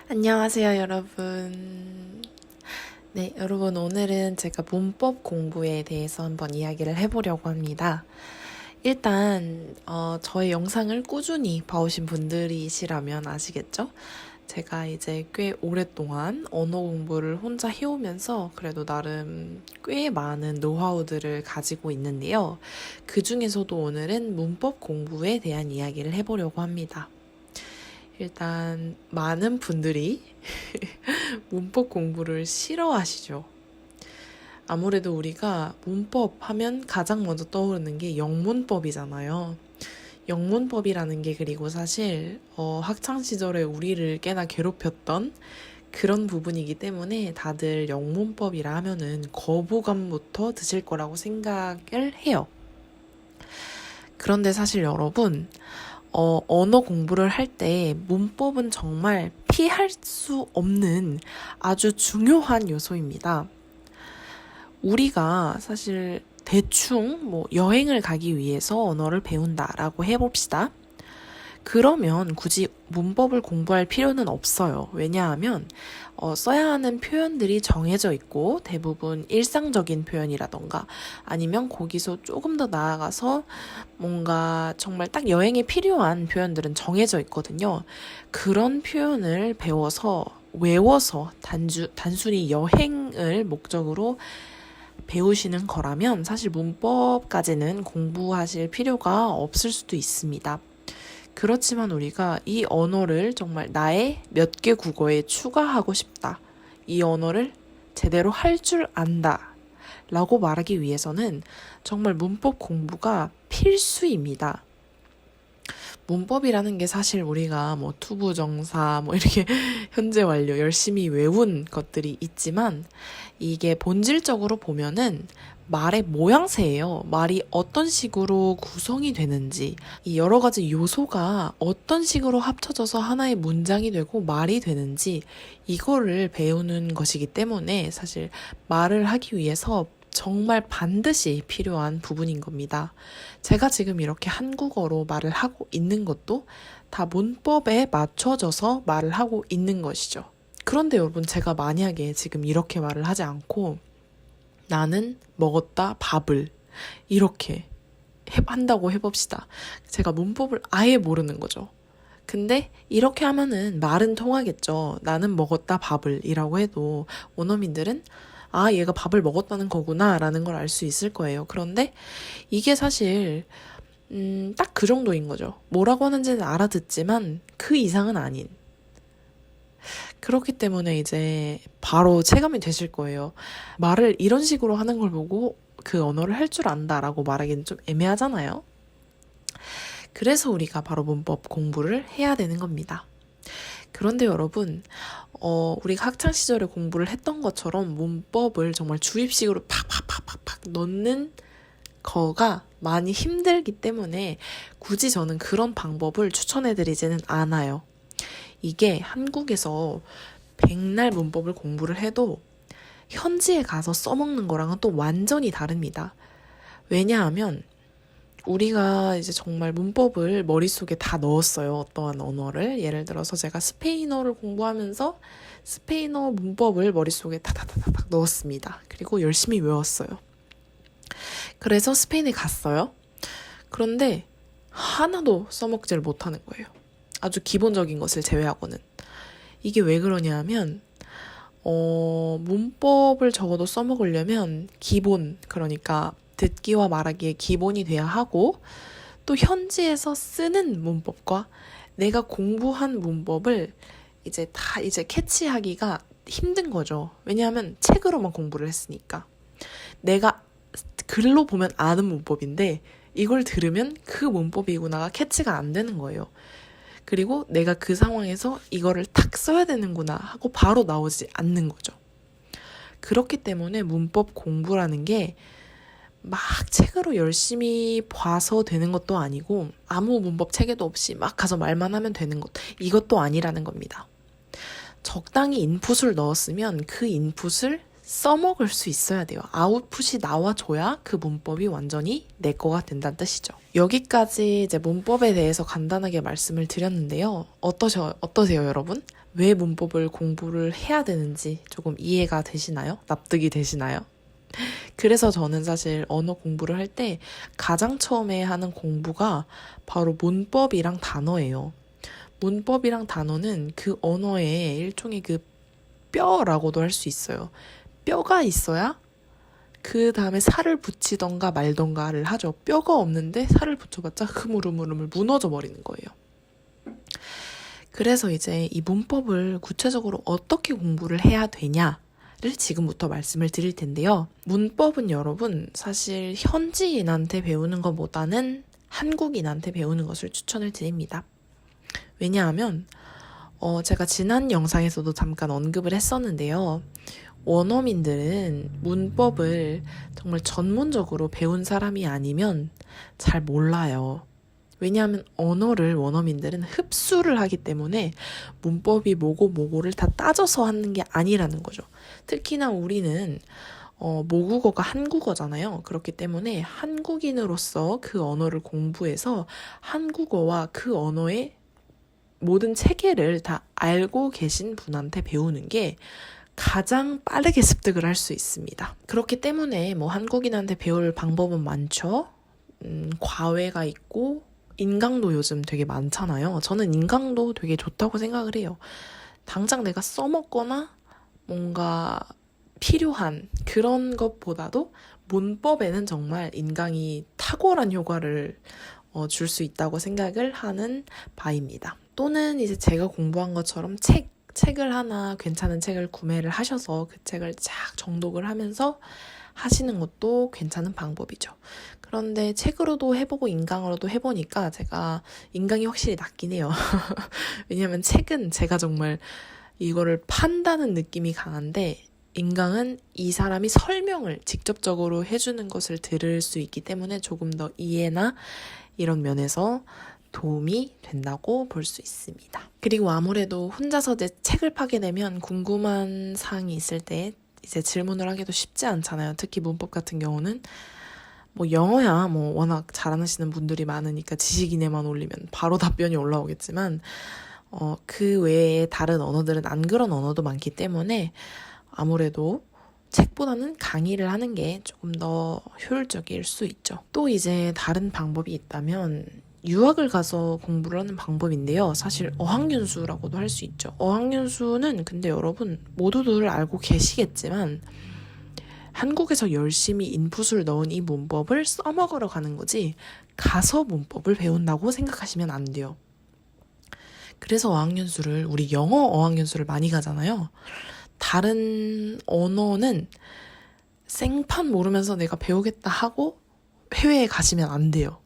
안녕하세요, 여러분. 네, 여러분, 오늘은 제가 문법 공부에 대해서 한번 이야기를 해보려고 합니다. 일단, 저의 영상을 꾸준히 봐오신 분들이시라면 아시겠죠? 제가 이제 꽤 오랫동안 언어 공부를 혼자 해오면서 그래도 나름 꽤 많은 노하우들을 가지고 있는데요. 그 중에서도 오늘은 문법 공부에 대한 이야기를 해보려고 합니다. 일단 많은 분들이 문법 공부를 싫어하시죠. 아무래도 우리가 문법 하면 가장 먼저 떠오르는 게 영문법이잖아요. 영문법이라는 게 그리고 사실 학창 시절에 우리를 꽤나 괴롭혔던 그런 부분이기 때문에 다들 영문법이라 하면은 거부감부터 드실 거라고 생각을 해요. 그런데 사실 여러분, 언어 공부를 할 때 문법은 정말 피할 수 없는 아주 중요한 요소입니다. 우리가 사실 대충 뭐 여행을 가기 위해서 언어를 배운다라고 해봅시다. 그러면 굳이 문법을 공부할 필요는 없어요. 왜냐하면 써야 하는 표현들이 정해져 있고 대부분 일상적인 표현이라던가 아니면 거기서 조금 더 나아가서 뭔가 정말 딱 여행에 필요한 표현들은 정해져 있거든요. 그런 표현을 배워서 외워서 단순히 여행을 목적으로 배우시는 거라면 사실 문법까지는 공부하실 필요가 없을 수도 있습니다. 그렇지만 우리가 이 언어를 정말 나의 몇 개 국어에 추가하고 싶다. 이 언어를 제대로 할 줄 안다. 라고 말하기 위해서는 정말 문법 공부가 필수입니다. 문법이라는 게 사실 우리가 뭐 투부정사 뭐 이렇게 현재 완료 열심히 외운 것들이 있지만 이게 본질적으로 보면은 말의 모양새예요. 말이 어떤 식으로 구성이 되는지, 이 여러 가지 요소가 어떤 식으로 합쳐져서 하나의 문장이 되고 말이 되는지 이거를 배우는 것이기 때문에 사실 말을 하기 위해서 정말 반드시 필요한 부분인 겁니다. 제가 지금 이렇게 한국어로 말을 하고 있는 것도 다 문법에 맞춰져서 말을 하고 있는 것이죠. 그런데 여러분, 제가 만약에 지금 이렇게 말을 하지 않고 나는 먹었다 밥을 이렇게 한다고 해봅시다. 제가 문법을 아예 모르는 거죠. 근데 이렇게 하면은 말은 통하겠죠. 나는 먹었다 밥을 이라고 해도 원어민들은 아, 얘가 밥을 먹었다는 거구나 라는 걸 알 수 있을 거예요. 그런데 이게 사실 딱 그 정도인 거죠. 뭐라고 하는지는 알아듣지만 그 이상은 아닌. 그렇기 때문에 이제 바로 체감이 되실 거예요. 말을 이런 식으로 하는 걸 보고 그 언어를 할 줄 안다라고 말하기는 좀 애매하잖아요. 그래서 우리가 바로 문법 공부를 해야 되는 겁니다. 그런데 여러분, 우리가 학창 시절에 공부를 했던 것처럼 문법을 정말 주입식으로 팍팍팍팍팍 넣는 거가 많이 힘들기 때문에 굳이 저는 그런 방법을 추천해드리지는 않아요. 이게 한국에서 백날 문법을 공부를 해도 현지에 가서 써먹는 거랑은 또 완전히 다릅니다. 왜냐하면 우리가 이제 정말 문법을 머릿속에 다 넣었어요. 어떠한 언어를. 예를 들어서 제가 스페인어를 공부하면서 스페인어 문법을 머릿속에 다다다닥 넣었습니다. 그리고 열심히 외웠어요. 그래서 스페인에 갔어요. 그런데 하나도 써먹지를 못하는 거예요. 아주 기본적인 것을 제외하고는. 이게 왜 그러냐 하면 문법을 적어도 써먹으려면 기본, 그러니까 듣기와 말하기의 기본이 돼야 하고 또 현지에서 쓰는 문법과 내가 공부한 문법을 이제 캐치하기가 힘든 거죠. 왜냐하면 책으로만 공부를 했으니까. 내가 글로 보면 아는 문법인데 이걸 들으면 그 문법이구나가 캐치가 안 되는 거예요. 그리고 내가 그 상황에서 이거를 탁 써야 되는구나 하고 바로 나오지 않는 거죠. 그렇기 때문에 문법 공부라는 게 막 책으로 열심히 봐서 되는 것도 아니고 아무 문법 체계도 없이 막 가서 말만 하면 되는 것, 이것도 아니라는 겁니다. 적당히 인풋을 넣었으면 그 인풋을 써먹을 수 있어야 돼요. 아웃풋이 나와줘야 그 문법이 완전히 내 거가 된다는 뜻이죠. 여기까지 이제 문법에 대해서 간단하게 말씀을 드렸는데요. 어떠세요, 여러분? 왜 문법을 공부를 해야 되는지 조금 이해가 되시나요? 납득이 되시나요? 그래서 저는 사실 언어 공부를 할 때 가장 처음에 하는 공부가 바로 문법이랑 단어예요. 문법이랑 단어는 그 언어의 일종의 그 뼈라고도 할 수 있어요. 뼈가 있어야 그 다음에 살을 붙이던가 말던가를 하죠. 뼈가 없는데 살을 붙여봤자 흐물흐물흐물 무너져 버리는 거예요. 그래서 이제 이 문법을 구체적으로 어떻게 공부를 해야 되냐를 지금부터 말씀을 드릴 텐데요. 문법은 여러분 사실 현지인한테 배우는 것보다는 한국인한테 배우는 것을 추천을 드립니다. 왜냐하면 제가 지난 영상에서도 잠깐 언급을 했었는데요. 원어민들은 문법을 정말 전문적으로 배운 사람이 아니면 잘 몰라요. 왜냐하면 언어를 원어민들은 흡수를 하기 때문에 문법이 뭐고를 다 따져서 하는 게 아니라는 거죠. 특히나 우리는 모국어가 한국어잖아요. 그렇기 때문에 한국인으로서 그 언어를 공부해서 한국어와 그 언어의 모든 체계를 다 알고 계신 분한테 배우는 게 가장 빠르게 습득을 할 수 있습니다. 그렇기 때문에 뭐 한국인한테 배울 방법은 많죠. 과외가 있고 인강도 요즘 되게 많잖아요. 저는 인강도 되게 좋다고 생각을 해요. 당장 내가 써먹거나 뭔가 필요한 그런 것보다도 문법에는 정말 인강이 탁월한 효과를 줄 수 있다고 생각을 하는 바입니다. 또는 이제 제가 공부한 것처럼 책을 하나 괜찮은 책을 구매를 하셔서 그 책을 쫙 정독을 하면서 하시는 것도 괜찮은 방법이죠. 그런데 책으로도 해보고 인강으로도 해보니까 제가 인강이 확실히 낫긴 해요. 왜냐면 책은 제가 정말 이거를 판다는 느낌이 강한데 인강은 이 사람이 설명을 직접적으로 해주는 것을 들을 수 있기 때문에 조금 더 이해나 이런 면에서 도움이 된다고 볼 수 있습니다. 그리고 아무래도 혼자서 이제 책을 파게 되면 궁금한 사항이 있을 때 이제 질문을 하기도 쉽지 않잖아요. 특히 문법 같은 경우는 뭐 영어야 뭐 워낙 잘하시는 분들이 많으니까 지식인에만 올리면 바로 답변이 올라오겠지만 그 외에 다른 언어들은 안 그런 언어도 많기 때문에 아무래도 책보다는 강의를 하는 게 조금 더 효율적일 수 있죠. 또 이제 다른 방법이 있다면 유학을 가서 공부를 하는 방법인데요. 사실 어학연수라고도 할 수 있죠. 어학연수는 근데 여러분 모두들 알고 계시겠지만 한국에서 열심히 인풋을 넣은 이 문법을 써먹으러 가는 거지 가서 문법을 배운다고 생각하시면 안 돼요. 그래서 어학연수를 우리 영어 어학연수를 많이 가잖아요. 다른 언어는 생판 모르면서 내가 배우겠다 하고 해외에 가시면 안 돼요.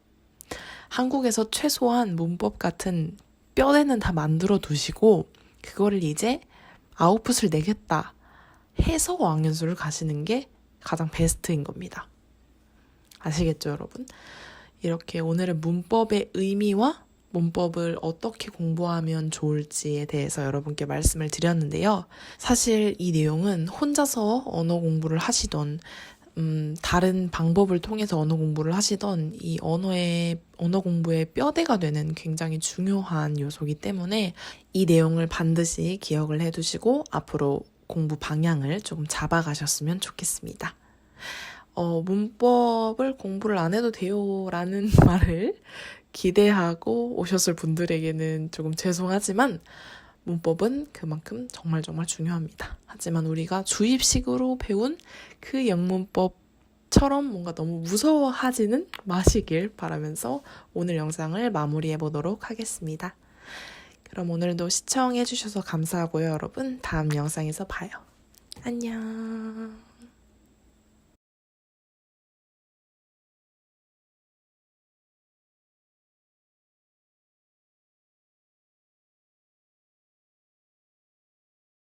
한국에서 최소한 문법 같은 뼈대는 다 만들어 두시고 그거를 이제 아웃풋을 내겠다 해서 어학연수를 가시는 게 가장 베스트인 겁니다. 아시겠죠, 여러분? 이렇게 오늘은 문법의 의미와 문법을 어떻게 공부하면 좋을지에 대해서 여러분께 말씀을 드렸는데요. 사실 이 내용은 혼자서 언어 공부를 하시던 다른 방법을 통해서 언어 공부를 하시던 이 언어 공부의 뼈대가 되는 굉장히 중요한 요소이기 때문에 이 내용을 반드시 기억을 해두시고 앞으로 공부 방향을 조금 잡아가셨으면 좋겠습니다. 문법을 공부를 안 해도 돼요 라는 말을 기대하고 오셨을 분들에게는 조금 죄송하지만 문법은 그만큼 정말 중요합니다. 하지만 우리가 주입식으로 배운 그 영문법처럼 뭔가 너무 무서워하지는 마시길 바라면서 오늘 영상을 마무리해 보도록 하겠습니다. 그럼 오늘도 시청해 주셔서 감사하고요, 여러분. 다음 영상에서 봐요. 안녕.